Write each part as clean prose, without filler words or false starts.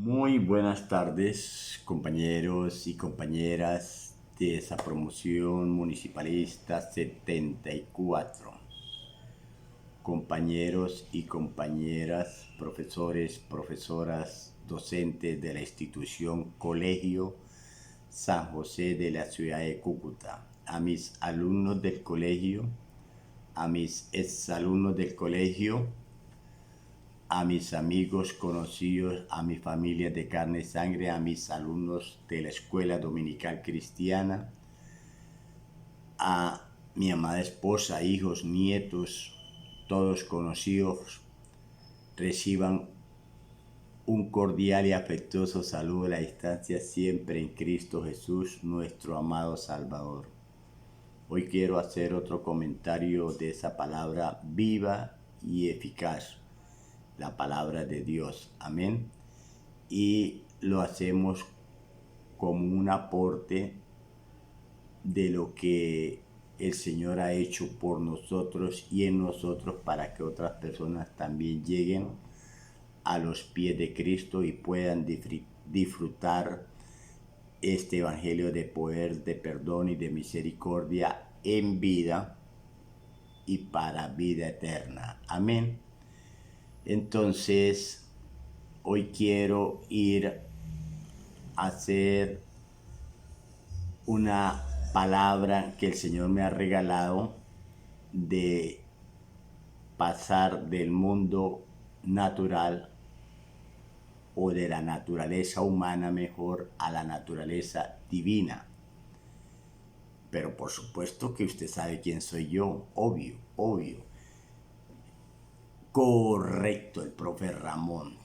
Muy buenas tardes, compañeros y compañeras de esa promoción municipalista 74, compañeros y compañeras, profesores, profesoras, docentes de la institución Colegio San José de la ciudad de Cúcuta, a mis alumnos del colegio, a mis exalumnos del colegio, a mis amigos conocidos, a mi familia de carne y sangre, a mis alumnos de la Escuela Dominical Cristiana, a mi amada esposa, hijos, nietos, todos conocidos, reciban un cordial y afectuoso saludo a la distancia siempre en Cristo Jesús, nuestro amado Salvador. Hoy quiero hacer otro comentario de esa palabra viva y eficaz, la palabra de Dios. Amén. Y lo hacemos como un aporte de lo que el Señor ha hecho por nosotros y en nosotros para que otras personas también lleguen a los pies de Cristo y puedan disfrutar este evangelio de poder, de perdón y de misericordia en vida y para vida eterna. Amén. Entonces, hoy quiero ir a hacer una palabra que el Señor me ha regalado de pasar del mundo natural o de la naturaleza humana mejor a la naturaleza divina. Pero por supuesto que usted sabe quién soy yo, obvio. Correcto, el profe Ramón.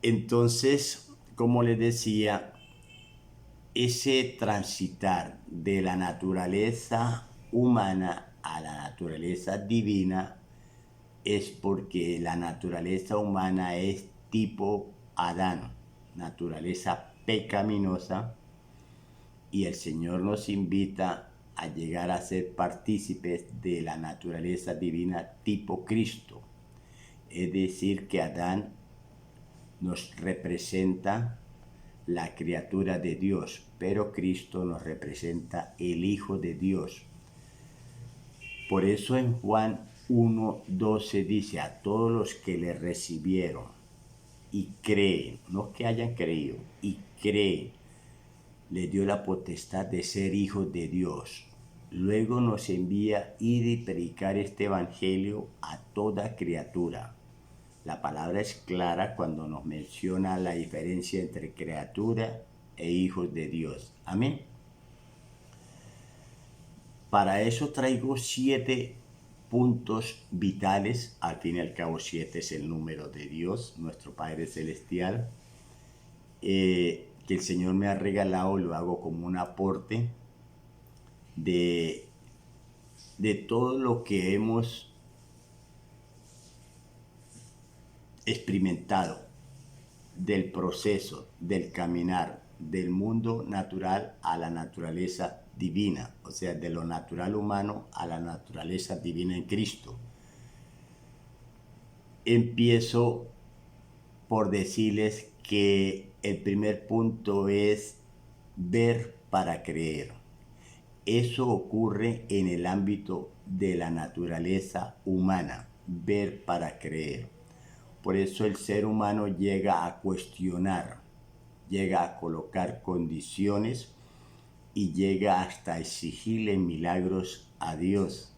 Entonces, como les decía, ese transitar de la naturaleza humana a la naturaleza divina es porque la naturaleza humana es tipo Adán, naturaleza pecaminosa, y el Señor nos invita a llegar a ser partícipes de la naturaleza divina tipo Cristo. Es decir, que Adán nos representa la criatura de Dios, pero Cristo nos representa el Hijo de Dios. Por eso en Juan 1:12 dice: a todos los que le recibieron y creen, no que hayan creído, y creen, le dio la potestad de ser hijos de Dios. Luego nos envía ir y predicar este evangelio a toda criatura. La palabra es clara cuando nos menciona la diferencia entre criatura e hijos de Dios. Amén. Para eso traigo 7 puntos vitales. Al fin y al cabo 7 es el número de Dios, nuestro Padre Celestial, que el Señor me ha regalado. Lo hago como un aporte de todo lo que hemos experimentado, del proceso, del caminar del mundo natural a la naturaleza divina, o sea, de lo natural humano a la naturaleza divina en Cristo. Empiezo por decirles que el primer punto es ver para creer. Eso ocurre en el ámbito de la naturaleza humana, ver para creer. Por eso el ser humano llega a cuestionar, llega a colocar condiciones y llega hasta exigirle milagros a Dios,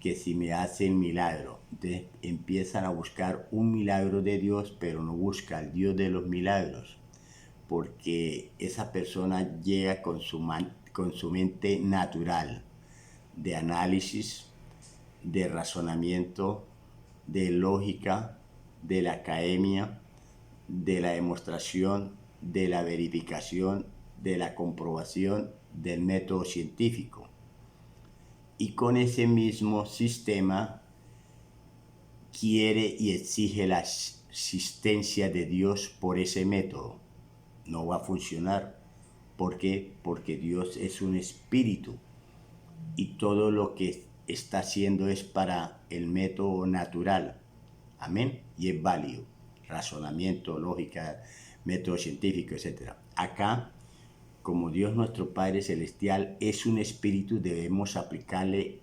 que si me hacen milagro. Entonces empiezan a buscar un milagro de Dios, pero no busca al Dios de los milagros, porque esa persona llega con su mente natural, de análisis, de razonamiento, de lógica, de la academia, de la demostración, de la verificación, de la comprobación del método científico. Y con ese mismo sistema quiere y exige la existencia de Dios por ese método. No va a funcionar. ¿Por qué? Porque Dios es un espíritu y todo lo que está haciendo es para el método natural. Amén. Y es válido. razonamiento, lógica, método científico, etc. Acá, como Dios nuestro Padre Celestial es un espíritu, debemos aplicarle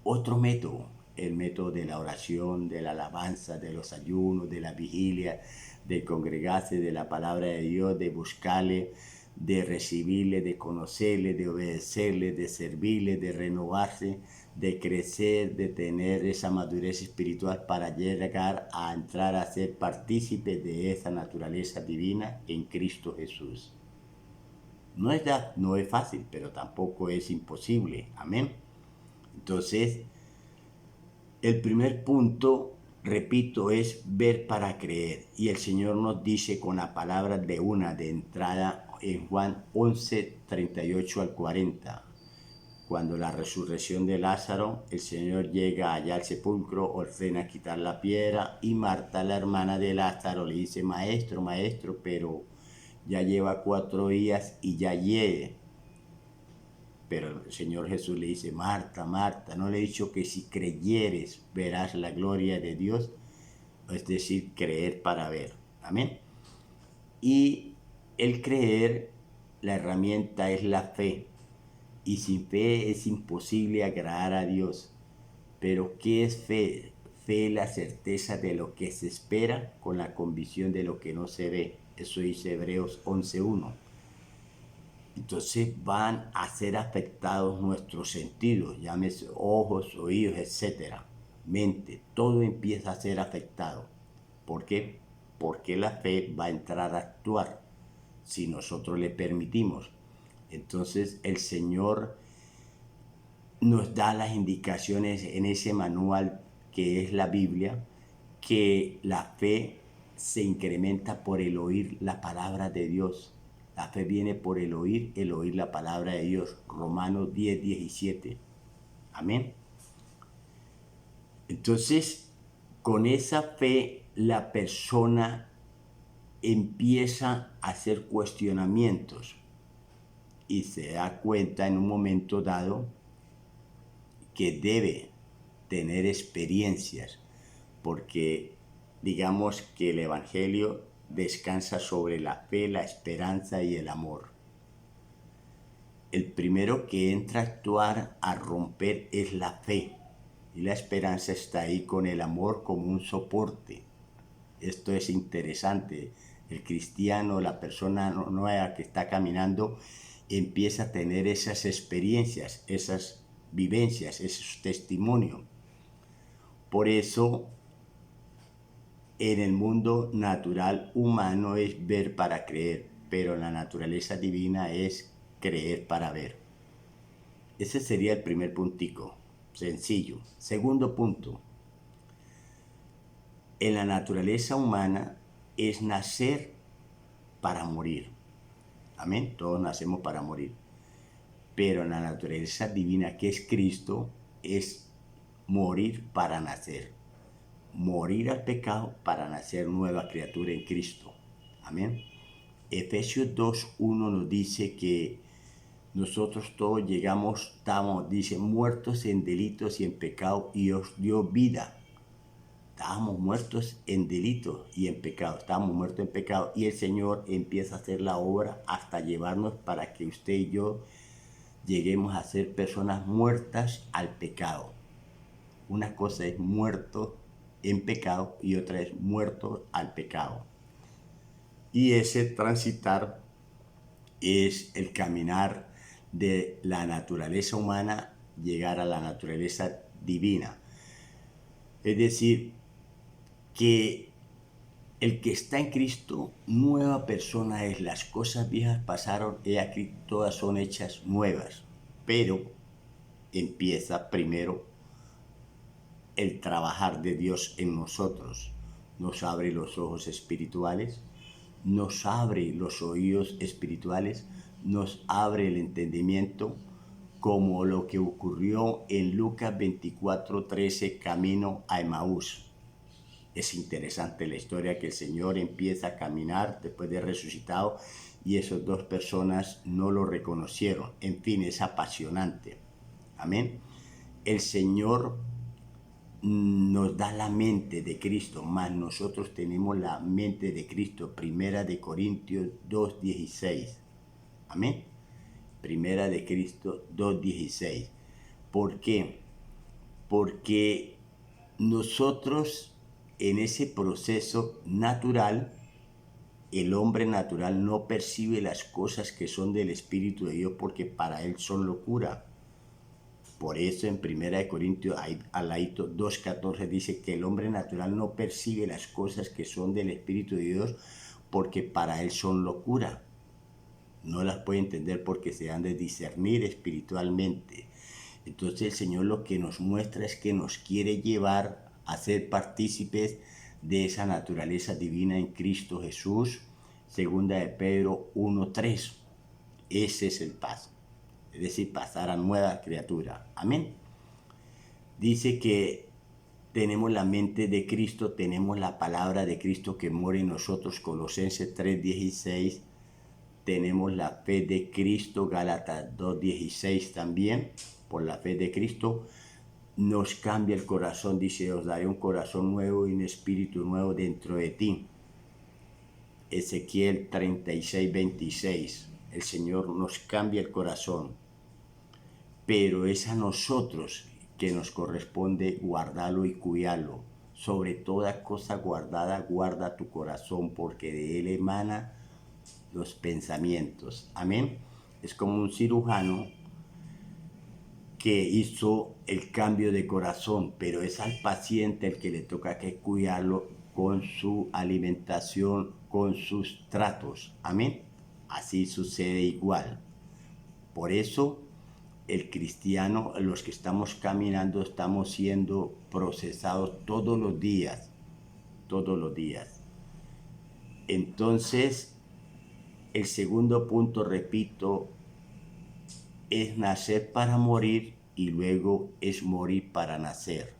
otro método, el método de la oración, de la alabanza, de los ayunos, de la vigilia, de congregarse, de la palabra de Dios, de buscarle, de recibirle, de conocerle, de obedecerle, de servirle, de renovarse, de crecer, de tener esa madurez espiritual para llegar a entrar a ser partícipe de esa naturaleza divina en Cristo Jesús. No es fácil, pero tampoco es imposible. Amén. Entonces, el primer punto, repito, es ver para creer. Y el Señor nos dice con la palabra de entrada en Juan 11, 38 al 40. Cuando la resurrección de Lázaro, el Señor llega allá al sepulcro, ordena quitar la piedra y Marta, la hermana de Lázaro, le dice, maestro, maestro, pero ya lleva 4 días y ya hiede. Pero el Señor Jesús le dice, Marta, Marta, ¿no le he dicho que si creyeres verás la gloria de Dios? Es decir, creer para ver. Amén. Y el creer, la herramienta es la fe. Y sin fe es imposible agradar a Dios. Pero ¿qué es fe? Fe es la certeza de lo que se espera con la convicción de lo que no se ve. Eso dice Hebreos 11:1. Entonces van a ser afectados nuestros sentidos, llámese ojos, oídos, etcétera, mente, todo empieza a ser afectado. ¿Por qué? Porque la fe va a entrar a actuar si nosotros le permitimos. Entonces el Señor nos da las indicaciones en ese manual que es la Biblia, que la fe se incrementa por el oír la palabra de Dios. La fe viene por el oír la palabra de Dios. Romanos 10, 17. Amén. Entonces, con esa fe, la persona empieza a hacer cuestionamientos y se da cuenta en un momento dado que debe tener experiencias, porque digamos que el Evangelio descansa sobre la fe, la esperanza y el amor. El primero que entra a actuar, a romper, es la fe. Y la esperanza está ahí con el amor como un soporte. Esto es interesante. El cristiano, la persona nueva que está caminando, empieza a tener esas experiencias, esas vivencias, esos testimonios. Por eso, en el mundo natural humano es ver para creer, pero en la naturaleza divina es creer para ver. Ese sería el primer puntico, sencillo. Segundo punto, en la naturaleza humana es nacer para morir. Amén, todos nacemos para morir. Pero en la naturaleza divina, que es Cristo, es morir para nacer. Morir al pecado para nacer nueva criatura en Cristo. Amén. Efesios 2:1 nos dice que nosotros todos estamos, dice, muertos en delitos y en pecado, y os dio vida. Estábamos muertos en delitos y en pecado, estábamos muertos en pecado, y el Señor empieza a hacer la obra hasta llevarnos para que usted y yo lleguemos a ser personas muertas al pecado. Una cosa es muerto en pecado y otra es muerto al pecado. Y ese transitar es el caminar de la naturaleza humana, llegar a la naturaleza divina. Es decir, que el que está en Cristo, nueva persona es. Las cosas viejas pasaron, he aquí todas son hechas nuevas. Pero empieza primero el trabajar de Dios en nosotros. Nos abre los ojos espirituales, nos abre los oídos espirituales, nos abre el entendimiento, como lo que ocurrió en Lucas 24:13, camino a Emaús. Es interesante la historia que el Señor empieza a caminar después de resucitado y esas 2 personas no lo reconocieron. En fin, es apasionante. Amén. El Señor nos da la mente de Cristo, más nosotros tenemos la mente de Cristo. Primera de Corintios 2:16. Amén. Primera de Cristo 2:16. ¿Por qué? Porque nosotros en ese proceso natural, el hombre natural no percibe las cosas que son del Espíritu de Dios porque para él son locura. Por eso en 1 Corintios, al ladito 2:14 dice que el hombre natural no percibe las cosas que son del Espíritu de Dios porque para él son locura. No las puede entender porque se han de discernir espiritualmente. Entonces el Señor lo que nos muestra es que nos quiere llevar a ser partícipes de esa naturaleza divina en Cristo Jesús. Segunda de Pedro 1:3. Ese es el paso. Es decir, pasar a nueva criatura. Amén. Dice que tenemos la mente de Cristo, tenemos la palabra de Cristo que mora en nosotros, Colosenses 3:16. Tenemos la fe de Cristo, Gálatas 2:16 también, por la fe de Cristo. Nos cambia el corazón, dice, os daré un corazón nuevo y un espíritu nuevo dentro de ti. Ezequiel 36:26. El Señor nos cambia el corazón, pero es a nosotros que nos corresponde guardarlo y cuidarlo. Sobre toda cosa guardada, guarda tu corazón, porque de él emana los pensamientos. Amén. Es como un cirujano que hizo el cambio de corazón, pero es al paciente el que le toca que cuidarlo con su alimentación, con sus tratos. Amén. Así sucede igual. Por eso el cristiano, los que estamos caminando, estamos siendo procesados todos los días. Todos los días. Entonces, el segundo punto, repito, es nacer para morir y luego es morir para nacer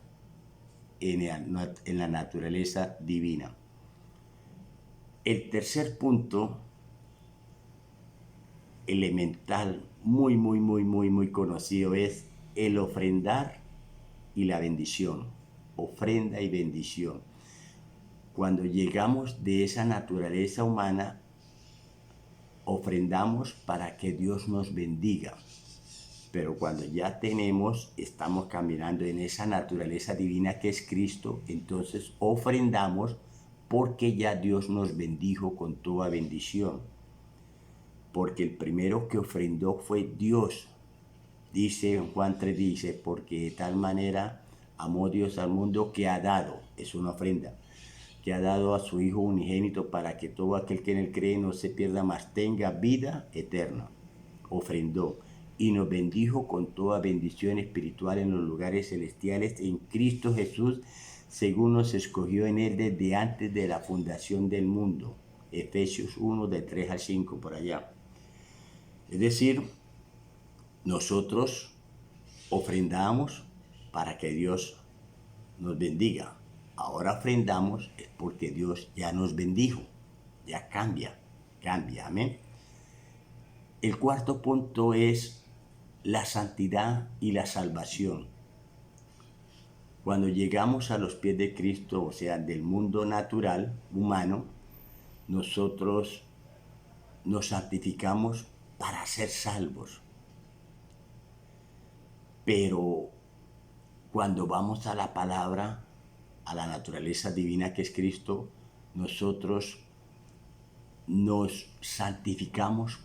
en la naturaleza divina. El tercer punto, elemental, muy conocido, es el ofrendar y la bendición. Ofrenda y bendición. Cuando llegamos de esa naturaleza humana, ofrendamos para que Dios nos bendiga. Pero cuando ya estamos caminando en esa naturaleza divina que es Cristo, entonces ofrendamos porque ya Dios nos bendijo con toda bendición. Porque el primero que ofrendó fue Dios. Dice en Juan 3, dice, porque de tal manera amó Dios al mundo que ha dado, es una ofrenda, que ha dado a su Hijo unigénito para que todo aquel que en él cree no se pierda, mas tenga vida eterna. Ofrendó y nos bendijo con toda bendición espiritual en los lugares celestiales en Cristo Jesús, según nos escogió en él desde antes de la fundación del mundo. Efesios 1, de 3 al 5, por allá. Es decir, nosotros ofrendamos para que Dios nos bendiga. Ahora ofrendamos es porque Dios ya nos bendijo, ya cambia, amén. El cuarto punto es la santidad y la salvación. Cuando llegamos a los pies de Cristo, o sea, del mundo natural, humano, nosotros nos santificamos para ser salvos. Pero cuando vamos a la palabra, a la naturaleza divina que es Cristo, nosotros nos santificamos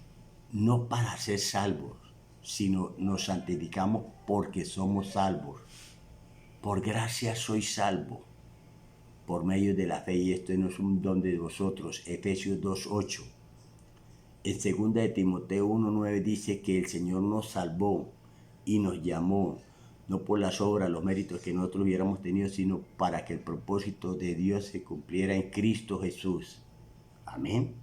no para ser salvos, sino nos santificamos porque somos salvos. Por gracia soy salvo, por medio de la fe, y esto no es un don de vosotros. Efesios 2:8. En 2 de Timoteo 1:9 dice que el Señor nos salvó y nos llamó, no por las obras, los méritos que nosotros hubiéramos tenido, sino para que el propósito de Dios se cumpliera en Cristo Jesús. Amén.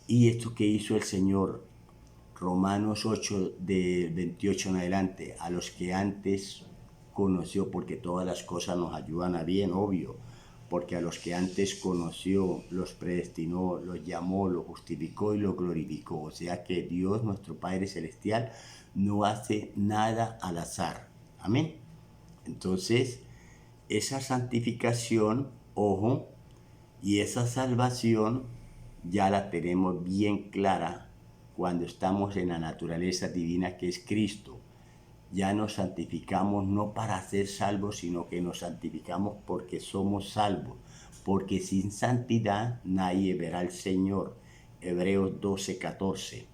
Y esto que hizo el Señor, Romanos 8, del 28 en adelante, a los que antes conoció, porque todas las cosas nos ayudan a bien, obvio, porque a los que antes conoció, los predestinó, los llamó, los justificó y los glorificó. O sea que Dios, nuestro Padre Celestial, no hace nada al azar. Amén. Entonces, esa santificación, ojo, y esa salvación ya la tenemos bien clara cuando estamos en la naturaleza divina que es Cristo. Ya nos santificamos no para ser salvos, sino que nos santificamos porque somos salvos. Porque sin santidad nadie verá al Señor. Hebreos 12:14.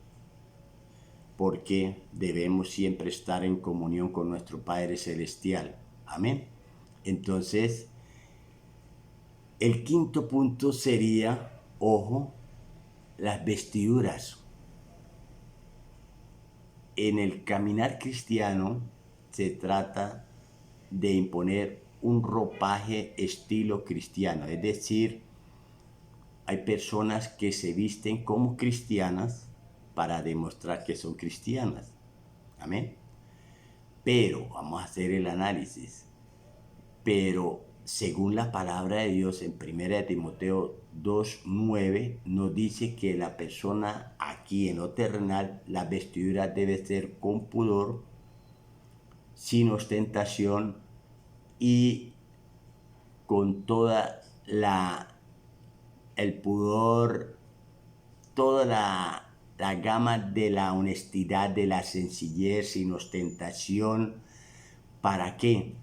Porque debemos siempre estar en comunión con nuestro Padre Celestial. Amén. Entonces, el quinto punto sería, ojo, las vestiduras. En el caminar cristiano se trata de imponer un ropaje estilo cristiano, es decir, hay personas que se visten como cristianas para demostrar que son cristianas. Amén. Pero, vamos a hacer el análisis, pero según la palabra de Dios en 1 Timoteo 2:9 nos dice que la persona aquí en lo terrenal, la vestidura debe ser con pudor, sin ostentación y con toda el pudor, toda la gama de la honestidad, de la sencillez, sin ostentación. ¿Para qué?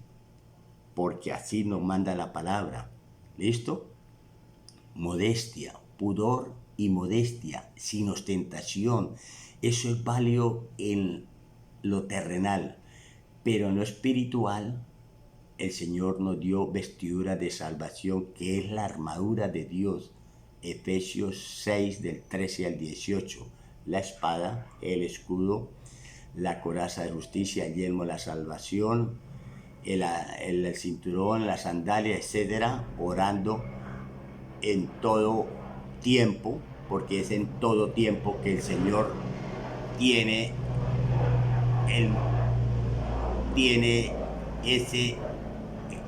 Porque así nos manda la palabra. ¿Listo? Modestia, pudor y modestia, sin ostentación. Eso es válido en lo terrenal, pero en lo espiritual, el Señor nos dio vestidura de salvación, que es la armadura de Dios. Efesios 6 del 13 al 18. La espada, el escudo, la coraza de justicia, el yelmo de la salvación, el cinturón, la sandalia, etcétera, orando en todo tiempo, porque es en todo tiempo que el Señor tiene ese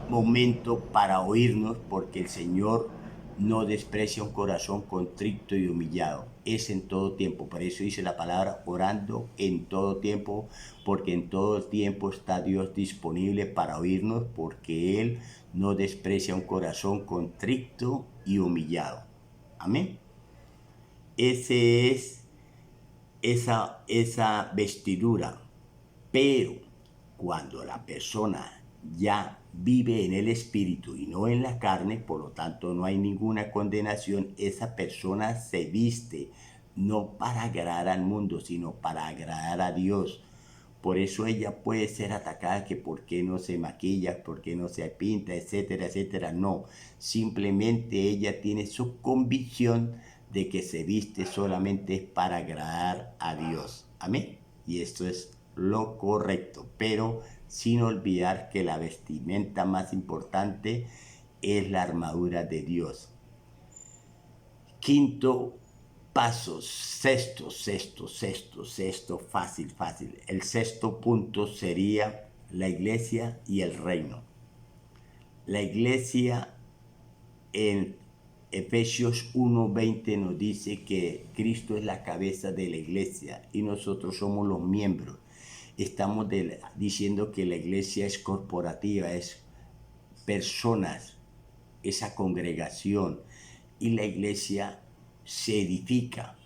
momento para oírnos, porque el Señor no desprecia un corazón contrito y humillado. Es en todo tiempo. Por eso dice la palabra orando en todo tiempo, porque en todo tiempo está Dios disponible para oírnos, porque Él no desprecia un corazón contrito y humillado. Amén. Ese es esa vestidura. Pero cuando la persona ya vive en el espíritu y no en la carne, por lo tanto no hay ninguna condenación, esa persona se viste no para agradar al mundo, sino para agradar a Dios. Por eso ella puede ser atacada que por qué no se maquilla, por qué no se pinta, etcétera, etcétera. No, simplemente ella tiene su convicción de que se viste solamente para agradar a Dios. Amén. Y esto es lo correcto, pero sin olvidar que la vestimenta más importante es la armadura de Dios. Quinto paso, sexto, fácil. El sexto punto sería la iglesia y el reino. La iglesia en Efesios 1:20 nos dice que Cristo es la cabeza de la iglesia y nosotros somos los miembros. Estamos diciendo que la iglesia es corporativa, es personas, esa congregación, y la iglesia se edifica,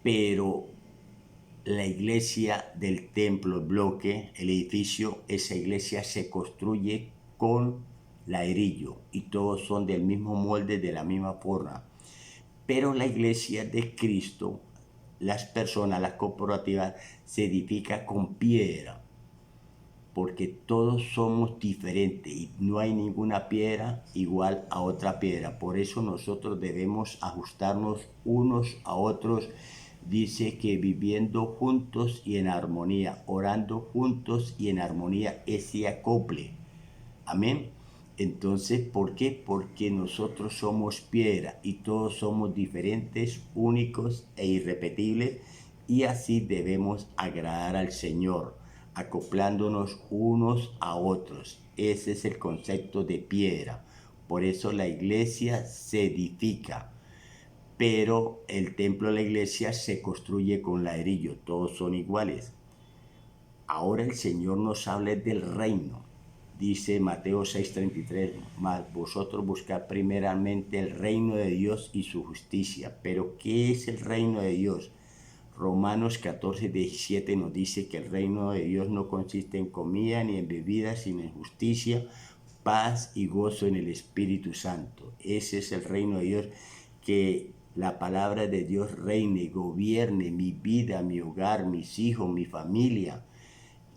pero la iglesia del templo, el bloque, el edificio, esa iglesia se construye con ladrillo y todos son del mismo molde, de la misma forma. Pero la iglesia de Cristo, las personas, las corporativas, se edifica con piedra, porque todos somos diferentes y no hay ninguna piedra igual a otra piedra. Por eso nosotros debemos ajustarnos unos a otros. Dice que viviendo juntos y en armonía, orando juntos y en armonía, ese acople. Amén. Entonces, ¿por qué? Porque nosotros somos piedra y todos somos diferentes, únicos e irrepetibles, y así debemos agradar al Señor, acoplándonos unos a otros. Ese es el concepto de piedra. Por eso la iglesia se edifica, pero el templo de la iglesia se construye con ladrillo. Todos son iguales. Ahora el Señor nos habla del reino. dice Mateo 6:33, mas vosotros buscad primeramente el reino de Dios y su justicia. Pero ¿qué es el reino de Dios? Romanos 14:17 nos dice que el reino de Dios no consiste en comida ni en bebida, sino en justicia, paz y gozo en el Espíritu Santo. Ese es el reino de Dios, que la palabra de Dios reine, gobierne mi vida, mi hogar, mis hijos, mi familia,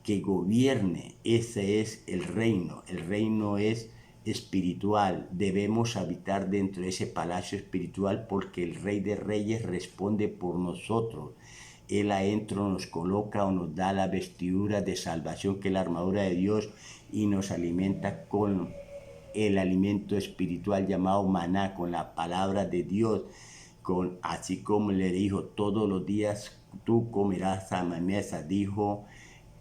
que gobierne. Ese es el reino. El reino es espiritual. Debemos habitar dentro de ese palacio espiritual porque el Rey de Reyes responde por nosotros. Él adentro nos coloca o nos da la vestidura de salvación, que es la armadura de Dios, y nos alimenta con el alimento espiritual llamado maná, con la palabra de Dios, así como le dijo, todos los días tú comerás a mi mesa, dijo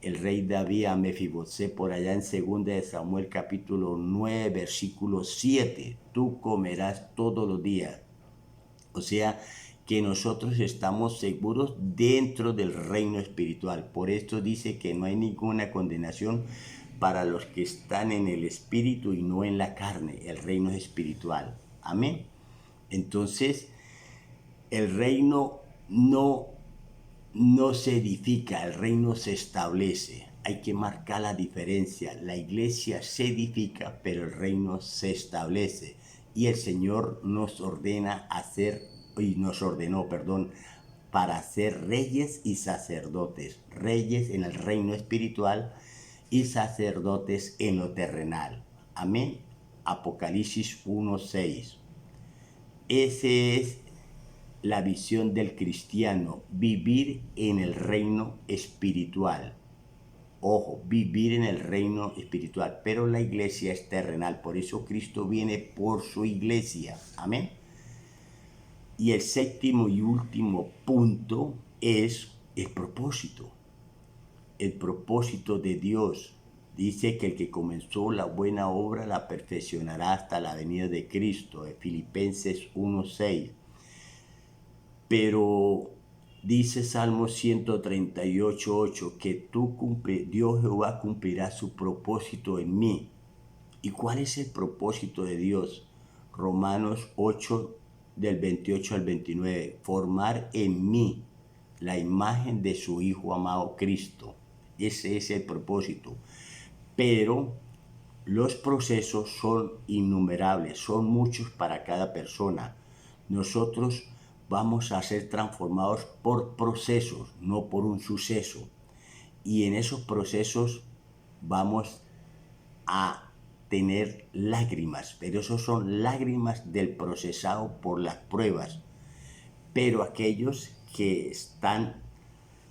el rey David a Mefibosé por allá en 2 de Samuel capítulo 9 versículo 7, tú comerás todos los días. O sea que nosotros estamos seguros dentro del reino espiritual. Por esto dice que no hay ninguna condenación para los que están en el espíritu y no en la carne. El reino es espiritual. Amén. Entonces, el reino no se edifica, el reino se establece. Hay que marcar la diferencia. La iglesia se edifica, pero el reino se establece. Y el Señor nos ordena para ser reyes y sacerdotes. Reyes en el reino espiritual y sacerdotes en lo terrenal. Amén. Apocalipsis 1:6. Ese es la visión del cristiano, vivir en el reino espiritual. Ojo, vivir en el reino espiritual, pero la iglesia es terrenal, por eso Cristo viene por su iglesia. Amén. Y el séptimo y último punto es el propósito. El propósito de Dios. Dice que el que comenzó la buena obra la perfeccionará hasta la venida de Cristo. Filipenses 1:6. Pero dice Salmo 138:8 que Dios Jehová cumplirá su propósito en mí. ¿Y cuál es el propósito de Dios? Romanos 8 del 28 al 29. Formar en mí la imagen de su Hijo amado Cristo. Ese es el propósito. Pero los procesos son innumerables, son muchos para cada persona. Nosotros vamos a ser transformados por procesos, no por un suceso. Y en esos procesos vamos a tener lágrimas, pero esos son lágrimas del procesado por las pruebas. Pero aquellos que están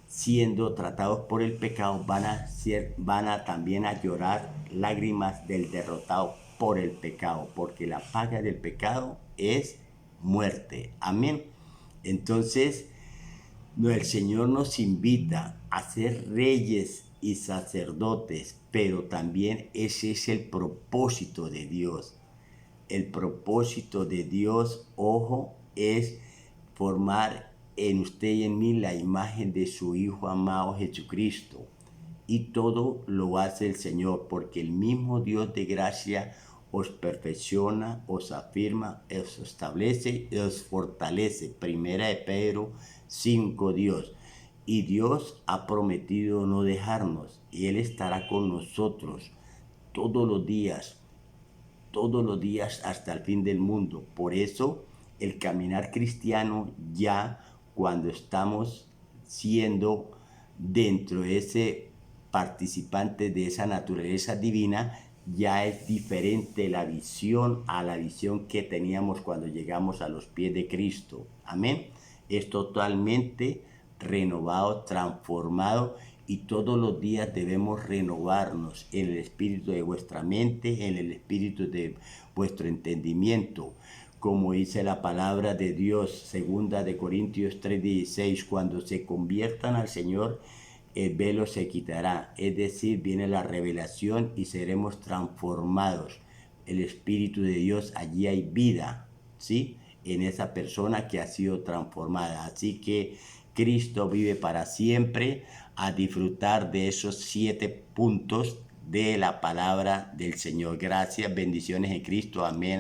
siendo tratados por el pecado van a también a llorar lágrimas del derrotado por el pecado, porque la paga del pecado es muerte. Amén. Entonces, el Señor nos invita a ser reyes y sacerdotes, pero también ese es el propósito de Dios. El propósito de Dios, ojo, es formar en usted y en mí la imagen de su Hijo amado Jesucristo. Y todo lo hace el Señor, porque el mismo Dios de gracia os perfecciona, os afirma, os establece y os fortalece. Primera de Pedro 5, Dios. Y Dios ha prometido no dejarnos, y Él estará con nosotros todos los días hasta el fin del mundo. Por eso, el caminar cristiano, ya cuando estamos siendo dentro de ese participante de esa naturaleza divina, ya es diferente la visión a la visión que teníamos cuando llegamos a los pies de Cristo. Amén. Es totalmente renovado, transformado, y todos los días debemos renovarnos en el espíritu de vuestra mente, en el espíritu de vuestro entendimiento. Como dice la palabra de Dios, 2 de Corintios 3:16, cuando se conviertan al Señor, el velo se quitará, es decir, viene la revelación y seremos transformados. El Espíritu de Dios, allí hay vida, ¿sí? En esa persona que ha sido transformada. Así que Cristo vive para siempre, a disfrutar de esos 7 puntos de la palabra del Señor. Gracias, bendiciones en Cristo. Amén.